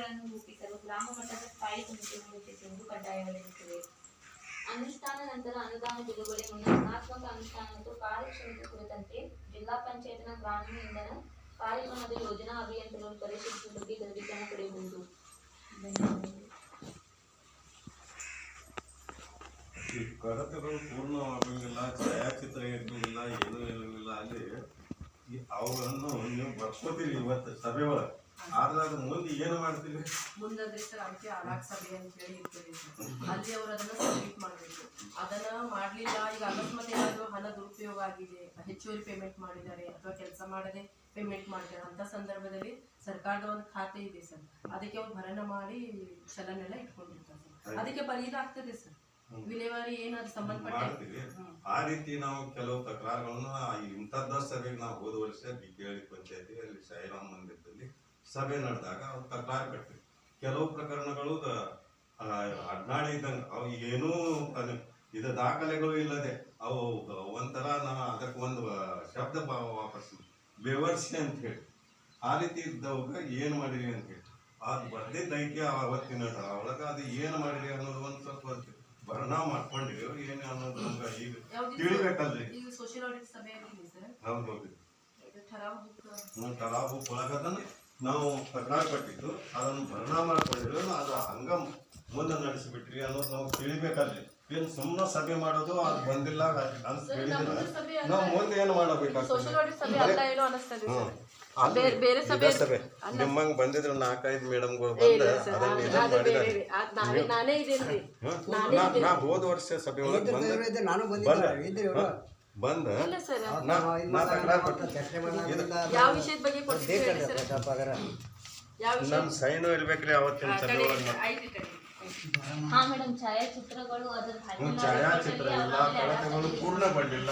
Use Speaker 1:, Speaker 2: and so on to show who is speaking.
Speaker 1: ಯೋಜನೆಗಳನ್ನು ರೂಪಿಸಲು ಗ್ರಾಮ ಮಟ್ಟದ ಸ್ಥಾಯಿ ಸಮಿತಿಯನ್ನು ರೂಪಿಸುವುದು ಕಡ್ಡಾಯವಾಗಿರುತ್ತದೆ. ಅನುಷ್ಠಾನ ನಂತರ ಅನುದಾನ ಬಿಡುಗಡೆ ಮುನ್ನ ಗುಣಾತ್ಮಕ ಅನುಷ್ಠಾನ ಮತ್ತು ಕಾರ್ಯಕ್ಷಮತೆ ಕುರಿತಂತೆ ಜಿಲ್ಲಾ ಪಂಚಾಯತ್ನ ಗ್ರಾಮೀಣ ಇಂಧನ ಕಾರ್ಯಕ್ರಮದ ಯೋಜನಾ ಅಭಿಯಂತರರು ಪರಿಶೀಲಿಸುವ ಬಗ್ಗೆ ಇದರಲ್ಲಿ ಕ್ರಮ ಪಡೆಯಬಹುದು.
Speaker 2: ಈ ಕಡತಗಳು ಪೂರ್ಣವಾಗಂಗಿಲ್ಲ, ಛಾಯಾಚಿತ್ರ ಇರಂಗಿಲ್ಲ, ಏನೂ ಇರಂಗಿಲ್ಲ. ಅಲ್ಲಿ ಅವುಗಳನ್ನು ನೀವು ಬರ್ಕೋತೀರಿ ಇವತ್ತು ಸಭೆ ಒಳಗೆ. ಆದ್ರೆ ಅದು ಮುಂದೆ ಏನು ಮಾಡ್ತೀವಿ?
Speaker 3: ಮುಂದೆ ಸರ್ ಅದಕ್ಕೆ ಅಲಾಕ್ ಸಭೆ ಅಂತ ಹೇಳಿ ಇರ್ತದೆ ಸರ್. ಅಲ್ಲಿ ಅವರು ಅದನ್ನ ಸಬ್ಮಿಟ್ ಮಾಡಬೇಕು. ಅದನ್ನ ಮಾಡ್ಲಿಲ್ಲ, ಈಗ ಅಕಸ್ಮಾತ್ ಏನಾದರೂ ಹಣ ದುರುಪಯೋಗ ಆಗಿದೆ, ಹೆಚ್ಚುವರಿ ಪೇಮೆಂಟ್ ಮಾಡಿದ್ದಾರೆ ಅಥವಾ ಕೆಲಸ ಮಾಡದೆ ಪೇಮೆಂಟ್ ಮಾಡಿದ್ದಾರೆ ಅಂತ ಸಂದರ್ಭದಲ್ಲಿ ಸರ್ಕಾರದ ಒಂದು ಖಾತೆ ಇದೆ ಸರ್, ಅದಕ್ಕೆ ಅವ್ರು ಭರಣ ಮಾಡಿ ಚಲನೆಲ್ಲ ಇಟ್ಕೊಂಡಿರ್ತಾರೆ ಸರ್. ಅದಕ್ಕೆ ಪರಿಹಾರ ಆಗ್ತದೆ ಸರ್. ವಿಲೇವಾರಿ ಏನಾದ್ರು ಸಂಬಂಧಪಟ್ಟ
Speaker 2: ಆ ರೀತಿ ನಾವು ಕೆಲವು ತಕರಾರುಗಳನ್ನು ಇಂಥದ್ದ ಸಭೆಗೆ ನಾವು ಹೋದ ವರ್ಷ ಬಿಕ್ಕೇಳಿ ಪಂಚಾಯತಿ ಅಲ್ಲಿ ಸಾಯಿರಾಮ್ ಮಂದಿರದಲ್ಲಿ ಸಭೆ ನಡೆದಾಗ ಅವ್ರು ತಕರಾರು ಕಟ್ತೀವಿ. ಕೆಲವು ಪ್ರಕರಣಗಳು ಅಡ್ನಾಡಿ ಇದ್ದಂಗೆ ಅವು ಏನೂ ಇದು ದಾಖಲೆಗಳು ಇಲ್ಲದೆ ಅವು ಒಂಥರ ನಾವು ಅದಕ್ಕೆ ಒಂದು ಶಬ್ದ ವಾಪಸ್ ಬೆವರ್ಸಿ ಅಂತ ಹೇಳಿ ಆ ರೀತಿ ಇದ್ದವಾಗ ಏನು ಮಾಡಿರಿ ಅಂತ ಹೇಳಿ ಅದು ಬರ್ದಿದ್ದ ಐಕ್ಯ ಅವತ್ತಿನ ಒಳಗೆ ಅದು ಏನು ಮಾಡಿರಿ ಅನ್ನೋದು ಒಂದು ಸ್ವಲ್ಪ ಭರಣ ಮಾಡ್ಕೊಂಡಿರಿ ಏನು ಅನ್ನೋದು ನಮ್ಗೆ ಈಗ ತಿಳಿಬೇಕಲ್ರಿ. ಹೌದು ಹೌದು ಠರಾವು ಒಳಗದನ್ನು ನಾವು ತಕರಾರು ಪಟ್ಟಿದ್ದು ಅದನ್ನು ಭರಣ ಮಾಡ್ಕೊಂಡಿದ್ರು, ಅದು ಹಂಗ ಮುಂದೆ ನಡೆಸಿಬಿಟ್ರಿ ಅನ್ನೋದು ನಾವು ತಿಳಿಬೇಕಲ್ರಿ. ಏನು ಸುಮ್ಮನೆ ಸಭೆ ಮಾಡೋದು ಅದು ಬಂದಿಲ್ಲ ಅಂತ ಹೇಳಿದ್ರೆ ನಾವು ಮುಂದೆ ಏನು ಮಾಡಬೇಕಾಗ್ತದೆ? ಸಭೆ ನಿಮ್ಮಂಗ್ ಬಂದಿದ್ರು 4-5 ಮೇಡಮ್ಗಳು ನಾ ಹೋದ ವರ್ಷ ಸಭೆ ಒಳಗೆ ಬಂದ ನಮ್ ಸೈನು ಇರ್ಬೇಕ್ರಿ ಅವತ್ತಿನ ಸಭೆ ಒಳಗೆ.
Speaker 1: ಛಾಯಾಚಿತ್ರಗಳು
Speaker 2: ಛಾಯಾಚಿತ್ರ ಇಲ್ಲ, ಕಡತಗಳು ಪೂರ್ಣಗೊಂಡಿಲ್ಲ.